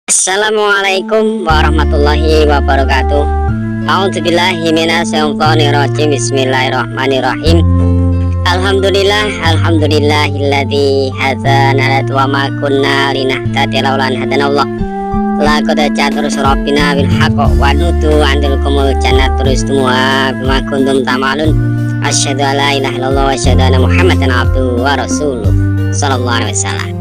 Assalamualaikum warahmatullahi wabarakatuh. A'udzubillahi minasyaitonirrajim. Bismillahirrahmanirrahim. Alhamdulillahilladzi hadzana wa ma kunna linahtadiya laula an hadanallah. Laqad ja'at rabbina bil haqq wa nutu andil kumul jannatul istimwa bima kuntum ta'malun. Asyhadu an la ilaha illallah wa asyhadu anna Muhammadan abduhu wa rasuluh sallallahu alaihi wasallam.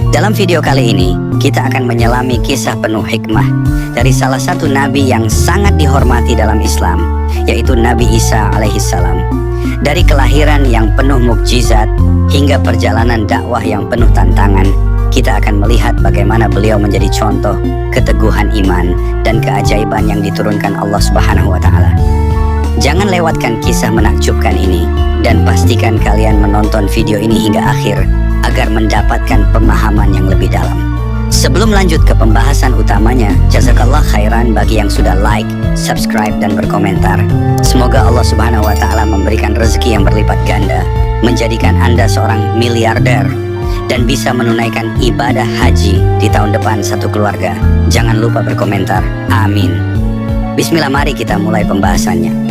Dalam video kali ini, kita akan menyelami kisah penuh hikmah dari salah satu nabi yang sangat dihormati dalam Islam, yaitu Nabi Isa alaihissalam. Dari kelahiran yang penuh mukjizat hingga perjalanan dakwah yang penuh tantangan, kita akan melihat bagaimana beliau menjadi contoh keteguhan iman dan keajaiban yang diturunkan Allah Subhanahu wa Ta'ala. Jangan lewatkan kisah menakjubkan ini dan pastikan kalian menonton video ini hingga akhir agar mendapatkan pemahaman yang lebih dalam. Sebelum lanjut ke pembahasan utamanya, jazakallah khairan bagi yang sudah like, subscribe, dan berkomentar. Semoga Allah Subhanahu wa Ta'ala memberikan rezeki yang berlipat ganda, menjadikan Anda seorang miliarder, dan bisa menunaikan ibadah haji di tahun depan satu keluarga. Jangan lupa berkomentar. Amin. Bismillah, mari kita mulai pembahasannya.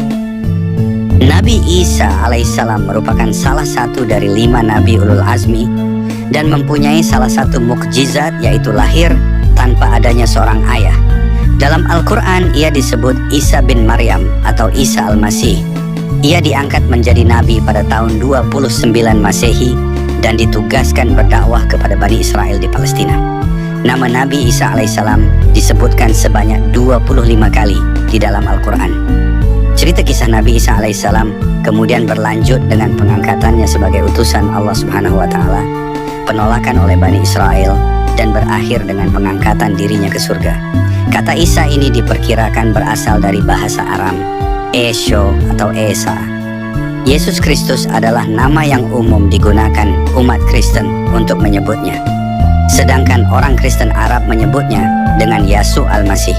Nabi Isa alaihissalam merupakan salah satu dari 5 nabi ulul azmi dan mempunyai salah satu mukjizat, yaitu lahir tanpa adanya seorang ayah. Dalam Al-Quran ia disebut Isa bin Maryam atau Isa al-Masih. Ia diangkat menjadi nabi pada tahun 29 Masehi dan ditugaskan berdakwah kepada Bani Israel di Palestina. Nama Nabi Isa alaihissalam disebutkan sebanyak 25 kali di dalam Al-Quran. Cerita kisah Nabi Isa alaihissalam kemudian berlanjut dengan pengangkatannya sebagai utusan Allah Subhanahu wa Ta'ala, penolakan oleh Bani Israel, dan berakhir dengan pengangkatan dirinya ke surga. Kata Isa ini diperkirakan berasal dari bahasa Aram, Esho atau Esa. Yesus Kristus adalah nama yang umum digunakan umat Kristen untuk menyebutnya. Sedangkan orang Kristen Arab menyebutnya dengan Yashu al-Masih.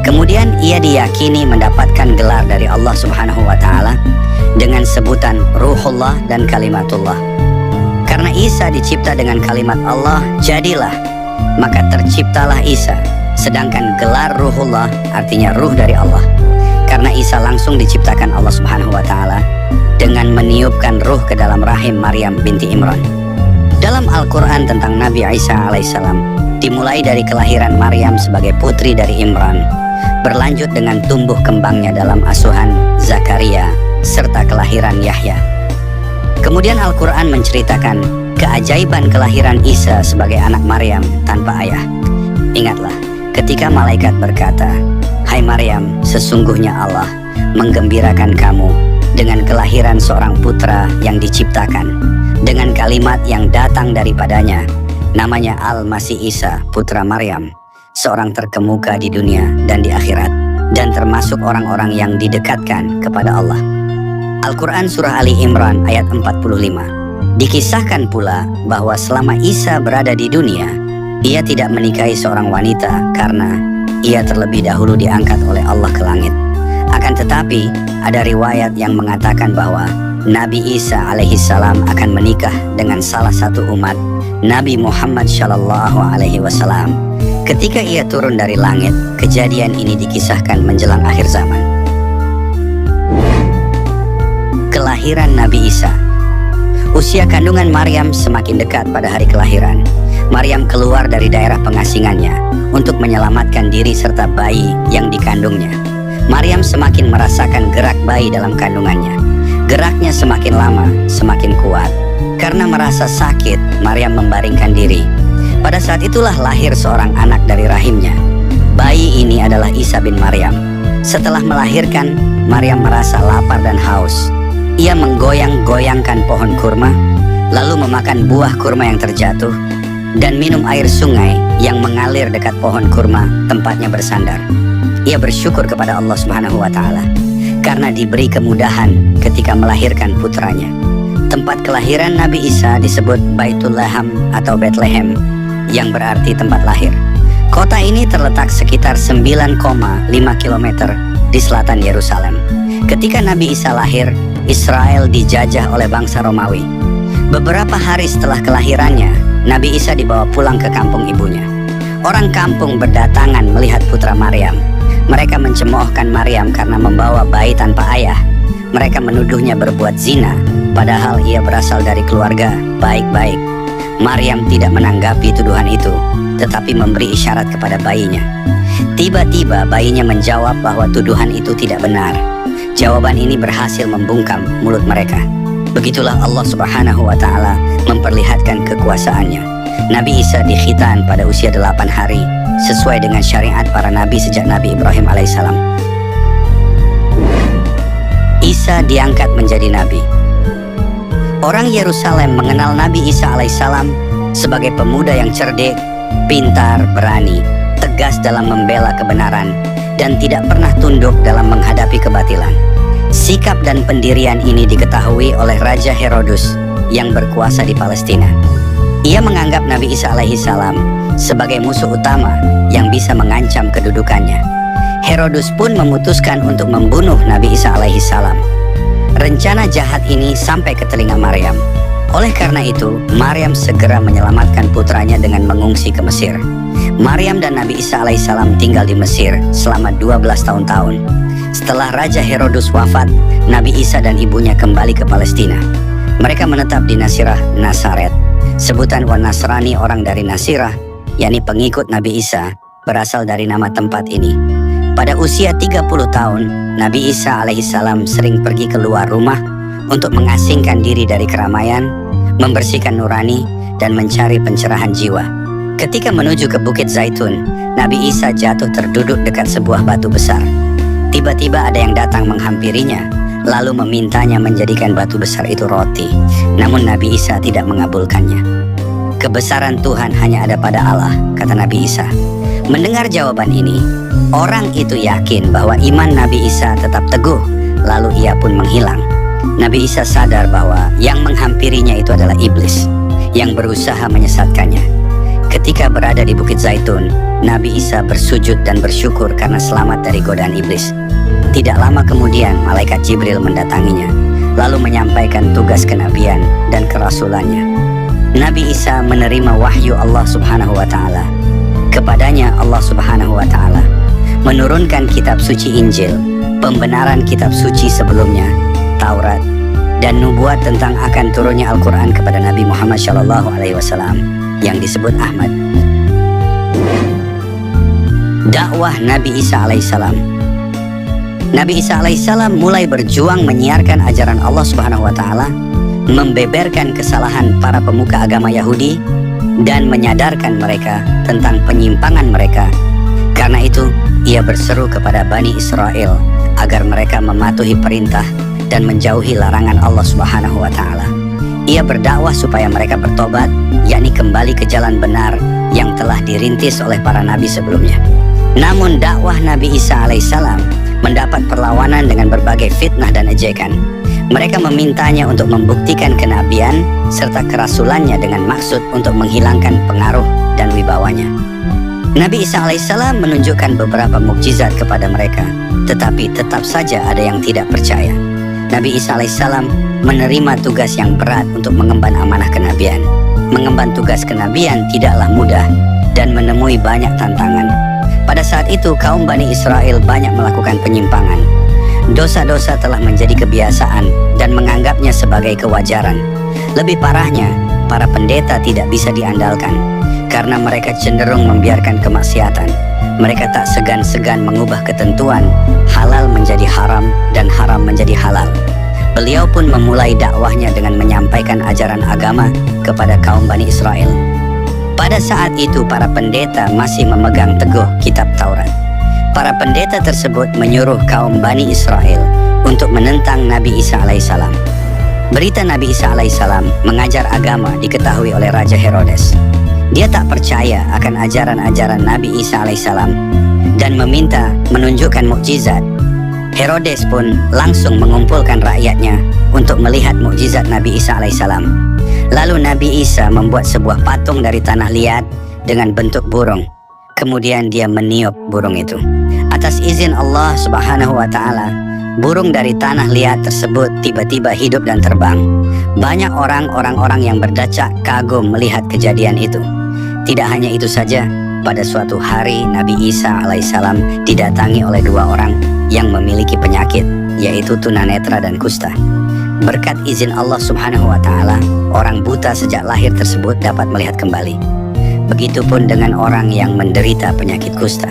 Kemudian ia diyakini mendapatkan gelar dari Allah Subhanahu wa Ta'ala dengan sebutan Ruhullah dan Kalimatullah. Karena Isa dicipta dengan kalimat Allah, jadilah, maka terciptalah Isa. Sedangkan gelar Ruhullah artinya ruh dari Allah, karena Isa langsung diciptakan Allah Subhanahu wa Ta'ala dengan meniupkan ruh ke dalam rahim Maryam binti Imran. Dalam Al-Quran tentang Nabi Isa alaihissalam dimulai dari kelahiran Maryam sebagai putri dari Imran, berlanjut dengan tumbuh kembangnya dalam asuhan Zakaria, serta kelahiran Yahya. Kemudian Al-Quran menceritakan keajaiban kelahiran Isa sebagai anak Maryam tanpa ayah. Ingatlah ketika malaikat berkata, "Hai Maryam, sesungguhnya Allah menggembirakan kamu dengan kelahiran seorang putra yang diciptakan dengan kalimat yang datang daripadanya, namanya Al-Masih Isa, putra Maryam, seorang terkemuka di dunia dan di akhirat, dan termasuk orang-orang yang didekatkan kepada Allah." Al-Quran Surah Ali Imran ayat 45. Dikisahkan pula bahwa selama Isa berada di dunia, ia tidak menikahi seorang wanita karena ia terlebih dahulu diangkat oleh Allah ke langit. Akan tetapi ada riwayat yang mengatakan bahwa Nabi Isa alaihissalam akan menikah dengan salah satu umat Nabi Muhammad Shallallahu alaihi wasallam ketika ia turun dari langit. Kejadian ini dikisahkan menjelang akhir zaman. Kelahiran Nabi Isa. Usia kandungan Maryam semakin dekat pada hari kelahiran. Maryam keluar dari daerah pengasingannya untuk menyelamatkan diri serta bayi yang dikandungnya. Maryam semakin merasakan gerak bayi dalam kandungannya. Geraknya semakin lama, semakin kuat. Karena merasa sakit, Maryam membaringkan diri. Pada saat itulah lahir seorang anak dari rahimnya. Bayi ini adalah Isa bin Maryam. Setelah melahirkan, Maryam merasa lapar dan haus. Ia menggoyang-goyangkan pohon kurma, lalu memakan buah kurma yang terjatuh, dan minum air sungai yang mengalir dekat pohon kurma tempatnya bersandar. Ia bersyukur kepada Allah Subhanahu wa Ta'ala karena diberi kemudahan ketika melahirkan putranya. Tempat kelahiran Nabi Isa disebut Baitul Laham atau Bethlehem, yang berarti tempat lahir. Kota ini terletak sekitar 9,5 km di selatan Yerusalem. Ketika Nabi Isa lahir, Israel dijajah oleh bangsa Romawi. Beberapa hari setelah kelahirannya, Nabi Isa dibawa pulang ke kampung ibunya. Orang kampung berdatangan melihat putra Maryam. Mereka mencemoohkan Maryam karena membawa bayi tanpa ayah. Mereka menuduhnya berbuat zina, padahal ia berasal dari keluarga baik-baik. Maryam tidak menanggapi tuduhan itu, tetapi memberi isyarat kepada bayinya. Tiba-tiba bayinya menjawab bahwa tuduhan itu tidak benar. Jawaban ini berhasil membungkam mulut mereka. Begitulah Allah Subhanahu wa Ta'ala memperlihatkan kekuasaannya. Nabi Isa dikhitan pada usia 8 hari, sesuai dengan syariat para nabi sejak Nabi Ibrahim alaihissalam. Isa diangkat menjadi nabi. Orang Yerusalem mengenal Nabi Isa alaihissalam sebagai pemuda yang cerdik, pintar, berani, tegas dalam membela kebenaran, dan tidak pernah tunduk dalam menghadapi kebatilan. Sikap dan pendirian ini diketahui oleh Raja Herodus yang berkuasa di Palestina. Ia menganggap Nabi Isa alaihissalam sebagai musuh utama yang bisa mengancam kedudukannya. Herodus pun memutuskan untuk membunuh Nabi Isa alaihissalam. Rencana jahat ini sampai ke telinga Maryam. Oleh karena itu, Maryam segera menyelamatkan putranya dengan mengungsi ke Mesir. Maryam dan Nabi Isa alaihissalam tinggal di Mesir selama 12 tahun-tahun. Setelah Raja Herodus wafat, Nabi Isa dan ibunya kembali ke Palestina. Mereka menetap di Nasirah, Nasaret. Sebutan Nasrani orang dari Nasirah, yakni pengikut Nabi Isa, berasal dari nama tempat ini. Pada usia 30 tahun, Nabi Isa alaihissalam sering pergi keluar rumah untuk mengasingkan diri dari keramaian, membersihkan nurani, dan mencari pencerahan jiwa. Ketika menuju ke Bukit Zaitun, Nabi Isa jatuh terduduk dekat sebuah batu besar. Tiba-tiba ada yang datang menghampirinya, lalu memintanya menjadikan batu besar itu roti. Namun Nabi Isa tidak mengabulkannya. Kebesaran Tuhan hanya ada pada Allah, kata Nabi Isa. Mendengar jawaban ini, orang itu yakin bahwa iman Nabi Isa tetap teguh, lalu ia pun menghilang. Nabi Isa sadar bahwa yang menghampirinya itu adalah iblis yang berusaha menyesatkannya. Ketika berada di Bukit Zaitun, Nabi Isa bersujud dan bersyukur karena selamat dari godaan iblis. Tidak lama kemudian, malaikat Jibril mendatanginya, lalu menyampaikan tugas kenabian dan kerasulannya. Nabi Isa menerima wahyu Allah Subhanahu wa Ta'ala. Kepadanya Allah Subhanahu wa Ta'ala menurunkan kitab suci Injil, pembenaran kitab suci sebelumnya, Taurat, dan nubuat tentang akan turunnya Al-Quran kepada Nabi Muhammad SAW yang disebut Ahmad. Dakwah Nabi Isa alaihissalam. Nabi Isa alaihissalam mulai berjuang menyiarkan ajaran Allah Subhanahu wa Ta'ala, membeberkan kesalahan para pemuka agama Yahudi, dan menyadarkan mereka tentang penyimpangan mereka. Karena itu, ia berseru kepada Bani Israel agar mereka mematuhi perintah dan menjauhi larangan Allah Subhanahu wa Ta'ala. Ia berdakwah supaya mereka bertobat, yakni kembali ke jalan benar yang telah dirintis oleh para nabi sebelumnya. Namun dakwah Nabi Isa alaihissalam mendapat perlawanan dengan berbagai fitnah dan ejekan. Mereka memintanya untuk membuktikan kenabian serta kerasulannya dengan maksud untuk menghilangkan pengaruh dan wibawanya. Nabi Isa alaihissalam menunjukkan beberapa mukjizat kepada mereka, tetapi tetap saja ada yang tidak percaya. Nabi Isa alaihissalam menerima tugas yang berat untuk mengemban amanah kenabian. Mengemban tugas kenabian tidaklah mudah dan menemui banyak tantangan. Pada saat itu kaum Bani Israel banyak melakukan penyimpangan. Dosa-dosa telah menjadi kebiasaan dan menganggapnya sebagai kewajaran. Lebih parahnya, para pendeta tidak bisa diandalkan karena mereka cenderung membiarkan kemaksiatan. Mereka tak segan-segan mengubah ketentuan, halal menjadi haram dan haram menjadi halal. Beliau pun memulai dakwahnya dengan menyampaikan ajaran agama kepada kaum Bani Israel. Pada saat itu para pendeta masih memegang teguh kitab Taurat. Para pendeta tersebut menyuruh kaum Bani Israel untuk menentang Nabi Isa alaihissalam. Berita Nabi Isa alaihissalam mengajar agama diketahui oleh Raja Herodes. Dia tak percaya akan ajaran-ajaran Nabi Isa alaihissalam dan meminta menunjukkan mukjizat. Herodes pun langsung mengumpulkan rakyatnya untuk melihat mukjizat Nabi Isa alaihissalam. Lalu Nabi Isa membuat sebuah patung dari tanah liat dengan bentuk burung. Kemudian dia meniup burung itu. Atas izin Allah Subhanahu wa Ta'ala, burung dari tanah liat tersebut tiba-tiba hidup dan terbang. Banyak orang yang berdacak kagum melihat kejadian itu. Tidak hanya itu saja, pada suatu hari Nabi Isa alaihissalam didatangi oleh dua orang yang memiliki penyakit, yaitu tunanetra dan kusta. Berkat izin Allah subhanahu wa ta'ala, orang buta sejak lahir tersebut dapat melihat kembali. Begitupun dengan orang yang menderita penyakit kusta.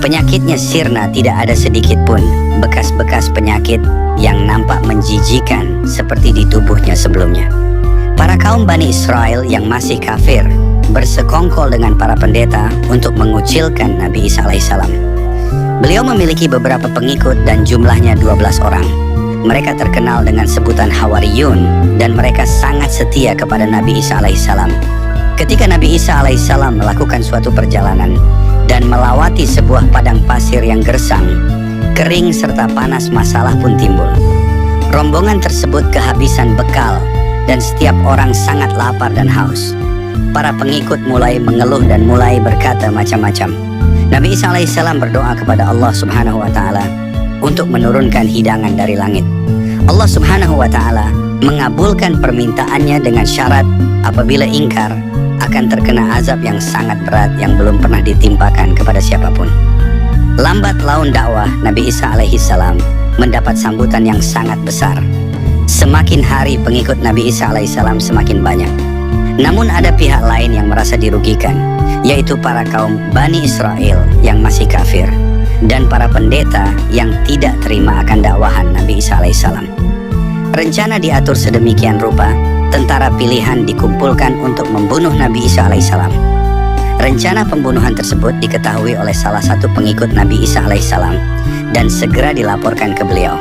Penyakitnya sirna, tidak ada sedikit pun bekas-bekas penyakit yang nampak menjijikan seperti di tubuhnya sebelumnya. Para kaum Bani Israel yang masih kafir bersekongkol dengan para pendeta untuk mengucilkan Nabi Isa alaihissalam. Beliau memiliki beberapa pengikut dan jumlahnya 12 orang. Mereka terkenal dengan sebutan Hawariyun dan mereka sangat setia kepada Nabi Isa alaihissalam. Ketika Nabi Isa alaihissalam melakukan suatu perjalanan dan melewati sebuah padang pasir yang gersang, kering serta panas, masalah pun timbul. Rombongan tersebut kehabisan bekal dan setiap orang sangat lapar dan haus. Para pengikut mulai mengeluh dan mulai berkata macam-macam. Nabi Isa alaihissalam berdoa kepada Allah subhanahu wa ta'ala untuk menurunkan hidangan dari langit. Allah subhanahu wa ta'ala mengabulkan permintaannya dengan syarat apabila ingkar akan terkena azab yang sangat berat yang belum pernah ditimpakan kepada siapapun. Lambat laun dakwah Nabi Isa alaihissalam mendapat sambutan yang sangat besar. Semakin hari pengikut Nabi Isa alaihissalam semakin banyak. Namun ada pihak lain yang merasa dirugikan, yaitu para kaum Bani Israel yang masih kafir dan para pendeta yang tidak terima akan dakwahan Nabi Isa alaihissalam. Rencana diatur sedemikian rupa, tentara pilihan dikumpulkan untuk membunuh Nabi Isa alaihissalam. Rencana pembunuhan tersebut diketahui oleh salah satu pengikut Nabi Isa alaihissalam dan segera dilaporkan ke beliau.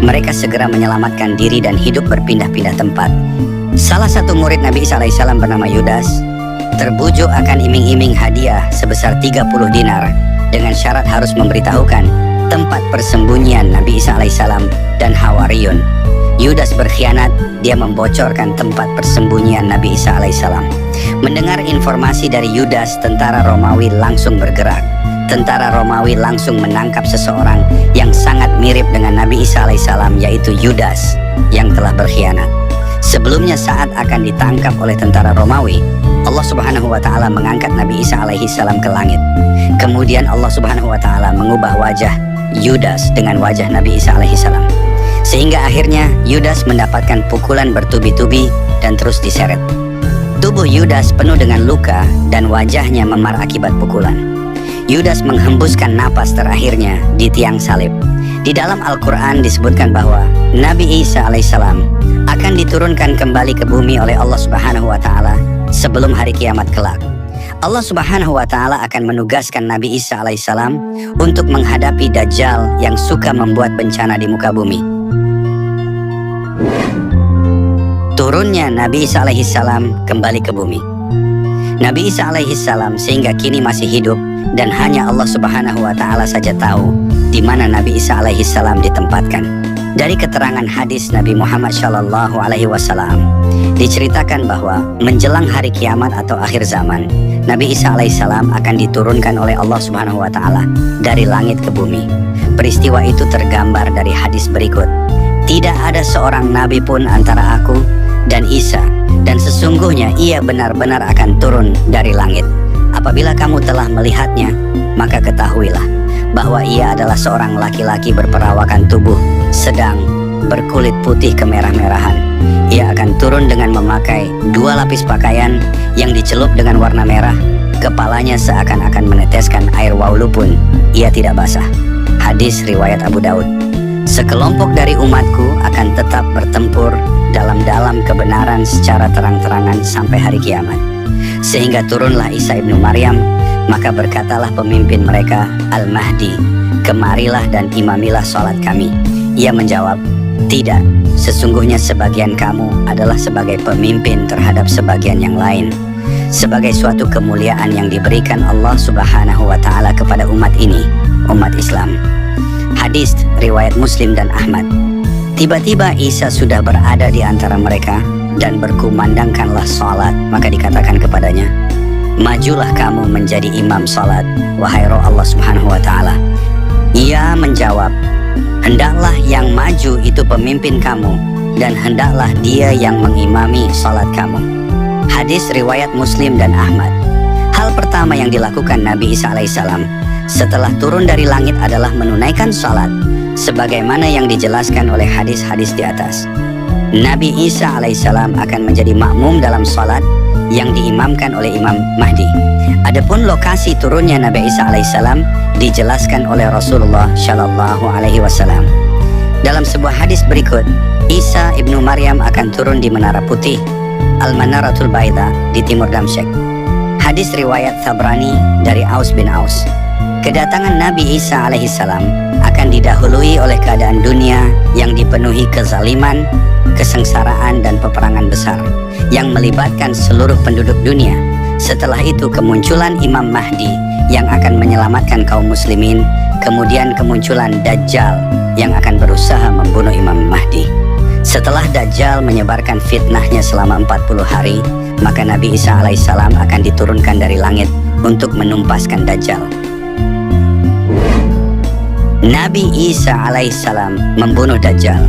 Mereka segera menyelamatkan diri dan hidup berpindah-pindah tempat. Salah satu murid Nabi Isa alaihissalam bernama Yudas terbujuk akan iming-iming hadiah sebesar 30 dinar dengan syarat harus memberitahukan tempat persembunyian Nabi Isa alaihissalam dan Hawariyun. Yudas berkhianat, dia membocorkan tempat persembunyian Nabi Isa alaihissalam. Mendengar informasi dari Yudas, tentara Romawi langsung bergerak. Tentara Romawi langsung menangkap seseorang yang sangat mirip dengan Nabi Isa alaihissalam, yaitu Yudas yang telah berkhianat. Sebelumnya saat akan ditangkap oleh tentara Romawi, Allah subhanahu wa ta'ala mengangkat Nabi Isa alaihissalam ke langit. Kemudian Allah subhanahu wa ta'ala mengubah wajah Yudas dengan wajah Nabi Isa alaihissalam. Sehingga akhirnya Yudas mendapatkan pukulan bertubi-tubi dan terus diseret. Tubuh Yudas penuh dengan luka dan wajahnya memar akibat pukulan. Yudas menghembuskan napas terakhirnya di tiang salib. Di dalam Al-Quran disebutkan bahwa Nabi Isa alaihissalam akan diturunkan kembali ke bumi oleh Allah subhanahu wa ta'ala sebelum hari kiamat kelak. Allah subhanahu wa ta'ala akan menugaskan Nabi Isa alaihissalam untuk menghadapi Dajjal yang suka membuat bencana di muka bumi. Turunnya Nabi Isa alaihissalam kembali ke bumi. Nabi Isa alaihissalam sehingga kini masih hidup dan hanya Allah subhanahu wa ta'ala saja tahu di mana Nabi Isa alaihissalam ditempatkan. Dari keterangan hadis Nabi Muhammad Shallallahu Alaihi Wasallam diceritakan bahwa menjelang hari kiamat atau akhir zaman, Nabi Isa alaihissalam akan diturunkan oleh Allah Subhanahu Wa Taala dari langit ke bumi. Peristiwa itu tergambar dari hadis berikut. Tidak ada seorang nabi pun antara aku dan Isa, dan sesungguhnya ia benar-benar akan turun dari langit. Apabila kamu telah melihatnya, maka ketahuilah bahwa ia adalah seorang laki-laki berperawakan tubuh sedang berkulit putih kemerah-merahan. Ia akan turun dengan memakai 2 lapis pakaian yang dicelup dengan warna merah. Kepalanya seakan-akan meneteskan air waulu pun ia tidak basah. Hadis riwayat Abu Daud. Sekelompok dari umatku akan tetap bertempur dalam kebenaran secara terang-terangan sampai hari kiamat. Sehingga turunlah Isa ibnu Maryam, maka berkatalah pemimpin mereka, Al-Mahdi, kemarilah dan imamilah sholat kami. Ia menjawab, tidak, sesungguhnya sebagian kamu adalah sebagai pemimpin terhadap sebagian yang lain, sebagai suatu kemuliaan yang diberikan Allah subhanahu wa ta'ala kepada umat ini, umat Islam. Hadis riwayat Muslim dan Ahmad. Tiba-tiba Isa sudah berada di antara mereka dan berkumandangkanlah sholat, maka dikatakan kepadanya, majulah kamu menjadi imam sholat, wahai roh Allah subhanahu wa ta'ala. Ia menjawab, hendaklah yang maju itu pemimpin kamu, dan hendaklah dia yang mengimami sholat kamu. Hadis riwayat Muslim dan Ahmad. Hal pertama yang dilakukan Nabi Isa alaihissalam setelah turun dari langit adalah menunaikan salat, sebagaimana yang dijelaskan oleh hadis-hadis di atas. Nabi Isa alaihissalam akan menjadi makmum dalam salat yang diimamkan oleh Imam Mahdi. Adapun lokasi turunnya Nabi Isa alaihissalam dijelaskan oleh Rasulullah Shallallahu Alaihi Wasallam. Dalam sebuah hadis berikut, Isa ibnu Maryam akan turun di Menara Putih, Al-Manaratul Baida, di timur Damsyik. Hadis riwayat Tabrani dari Aus bin Aus. Kedatangan Nabi Isa alaihissalam akan didahului oleh keadaan dunia yang dipenuhi kezaliman, kesengsaraan, dan peperangan besar yang melibatkan seluruh penduduk dunia. Setelah itu kemunculan Imam Mahdi yang akan menyelamatkan kaum muslimin, kemudian kemunculan Dajjal yang akan berusaha membunuh Imam Mahdi. Setelah Dajjal menyebarkan fitnahnya selama 40 hari, maka Nabi Isa alaihissalam akan diturunkan dari langit untuk menumpaskan Dajjal. Nabi Isa alaihissalam membunuh Dajjal.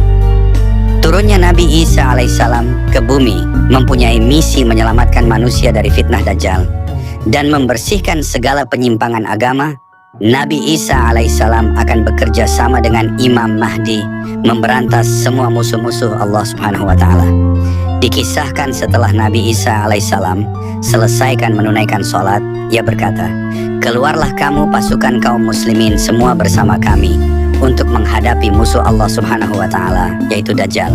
Turunnya Nabi Isa alaihissalam ke bumi mempunyai misi menyelamatkan manusia dari fitnah Dajjal dan membersihkan segala penyimpangan agama. Nabi Isa alaihissalam akan bekerja sama dengan Imam Mahdi memberantas semua musuh-musuh Allah Subhanahu wa Ta'ala. Dikisahkan setelah Nabi Isa alaihissalam selesaikan menunaikan sholat, ia berkata, "Keluarlah kamu pasukan kaum muslimin semua bersama kami untuk menghadapi musuh Allah Subhanahu wa Ta'ala, yaitu Dajjal."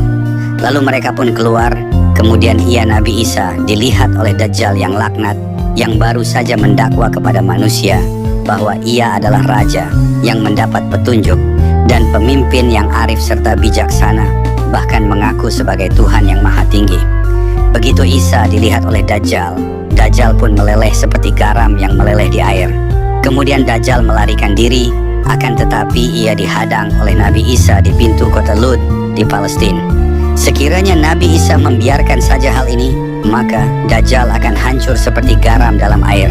Lalu mereka pun keluar. Kemudian ia, Nabi Isa, dilihat oleh Dajjal yang laknat, yang baru saja mendakwa kepada manusia bahwa ia adalah raja yang mendapat petunjuk dan pemimpin yang arif serta bijaksana, bahkan mengaku sebagai Tuhan yang maha tinggi. Begitu Isa dilihat oleh Dajjal, Dajjal pun meleleh seperti garam yang meleleh di air. Kemudian Dajjal melarikan diri, akan tetapi ia dihadang oleh Nabi Isa di pintu kota Lud di Palestina. Sekiranya Nabi Isa membiarkan saja hal ini, maka Dajjal akan hancur seperti garam dalam air.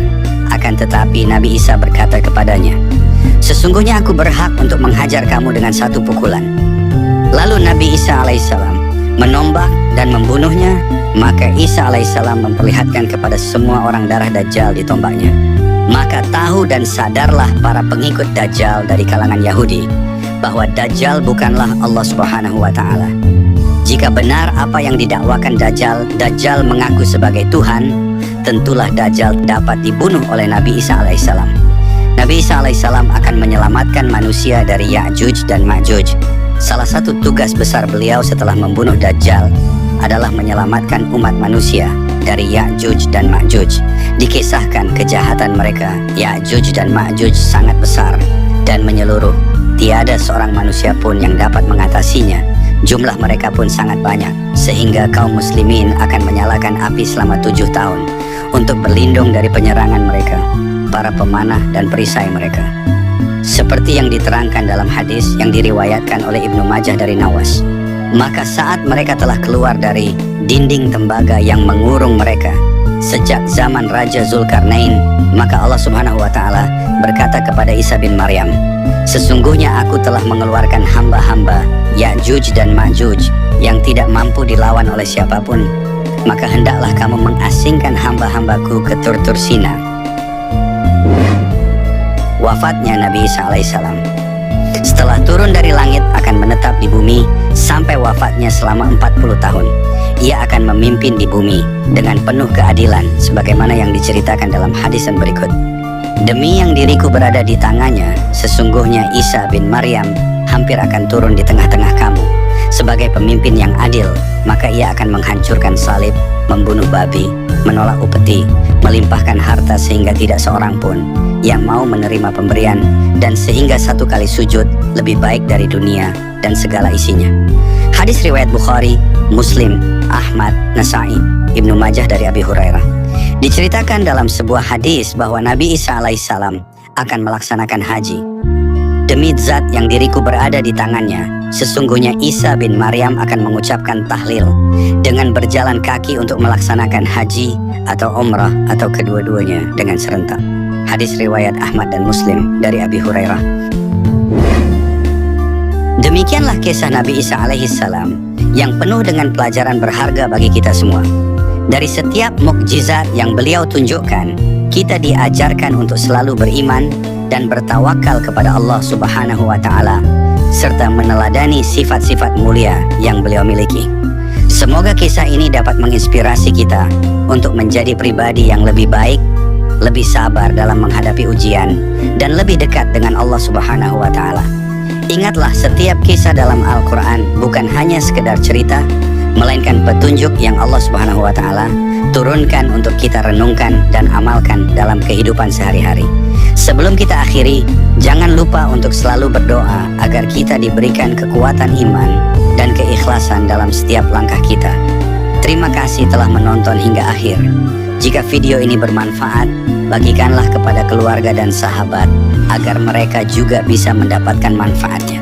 Akan tetapi Nabi Isa berkata kepadanya, "Sesungguhnya aku berhak untuk menghajar kamu dengan satu pukulan." Lalu Nabi Isa alaihissalam menombak dan membunuhnya. Maka Isa alaihissalam memperlihatkan kepada semua orang darah Dajjal di tombaknya. Maka tahu dan sadarlah para pengikut Dajjal dari kalangan Yahudi bahwa Dajjal bukanlah Allah Subhanahu wa Ta'ala. Jika benar apa yang didakwakan Dajjal, Dajjal mengaku sebagai Tuhan, tentulah Dajjal dapat dibunuh oleh Nabi Isa alaihissalam. Nabi Isa alaihissalam akan menyelamatkan manusia dari Ya'juj dan Ma'juj. Salah satu tugas besar beliau setelah membunuh Dajjal adalah menyelamatkan umat manusia dari Ya'juj dan Ma'juj. Dikisahkan kejahatan mereka, Ya'juj dan Ma'juj, sangat besar dan menyeluruh. Tiada seorang manusia pun yang dapat mengatasinya. Jumlah mereka pun sangat banyak, sehingga kaum muslimin akan menyalakan api selama 7 tahun untuk berlindung dari penyerangan mereka, para pemanah dan perisai mereka. Seperti yang diterangkan dalam hadis yang diriwayatkan oleh Ibnu Majah dari Nawas. Maka saat mereka telah keluar dari dinding tembaga yang mengurung mereka sejak zaman Raja Zulkarnain, maka Allah Subhanahu wa Ta'ala berkata kepada Isa bin Maryam, "Sesungguhnya aku telah mengeluarkan hamba-hamba Ya'juj dan Ma'juj yang tidak mampu dilawan oleh siapapun. Maka hendaklah kamu mengasingkan hamba-hambaku ke Tur Sina." Wafatnya Nabi Isa alaihissalam. Setelah turun dari langit akan menetap di bumi sampai wafatnya selama 40 tahun. Ia akan memimpin di bumi dengan penuh keadilan sebagaimana yang diceritakan dalam hadis yang berikut. "Demi yang diriku berada di tangannya, sesungguhnya Isa bin Maryam hampir akan turun di tengah-tengah kamu sebagai pemimpin yang adil. Maka ia akan menghancurkan salib, membunuh babi, menolak upeti, melimpahkan harta sehingga tidak seorang pun yang mau menerima pemberian, dan sehingga satu kali sujud lebih baik dari dunia dan segala isinya." Hadis riwayat Bukhari, Muslim, Ahmad, Nasai, Ibnu Majah dari Abi Hurairah. Diceritakan dalam sebuah hadis bahwa Nabi Isa alaihissalam akan melaksanakan haji. "Demi zat yang diriku berada di tangannya, sesungguhnya Isa bin Maryam akan mengucapkan tahlil dengan berjalan kaki untuk melaksanakan haji atau umrah atau kedua-duanya dengan serentak." Hadis riwayat Ahmad dan Muslim dari Abi Hurairah. Demikianlah kisah Nabi Isa alaihissalam yang penuh dengan pelajaran berharga bagi kita semua. Dari setiap mukjizat yang beliau tunjukkan, kita diajarkan untuk selalu beriman dan bertawakal kepada Allah Subhanahu wa Ta'ala, serta meneladani sifat-sifat mulia yang beliau miliki. Semoga kisah ini dapat menginspirasi kita untuk menjadi pribadi yang lebih baik, lebih sabar dalam menghadapi ujian, dan lebih dekat dengan Allah Subhanahu wa Ta'ala. Ingatlah, setiap kisah dalam Al-Quran bukan hanya sekedar cerita, melainkan petunjuk yang Allah Subhanahu wa Ta'ala turunkan untuk kita renungkan dan amalkan dalam kehidupan sehari-hari. Sebelum kita akhiri, jangan lupa untuk selalu berdoa agar kita diberikan kekuatan iman dan keikhlasan dalam setiap langkah kita. Terima kasih telah menonton hingga akhir. Jika video ini bermanfaat, bagikanlah kepada keluarga dan sahabat agar mereka juga bisa mendapatkan manfaatnya.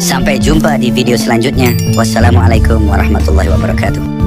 Sampai jumpa di video selanjutnya. Wassalamualaikum warahmatullahi wabarakatuh.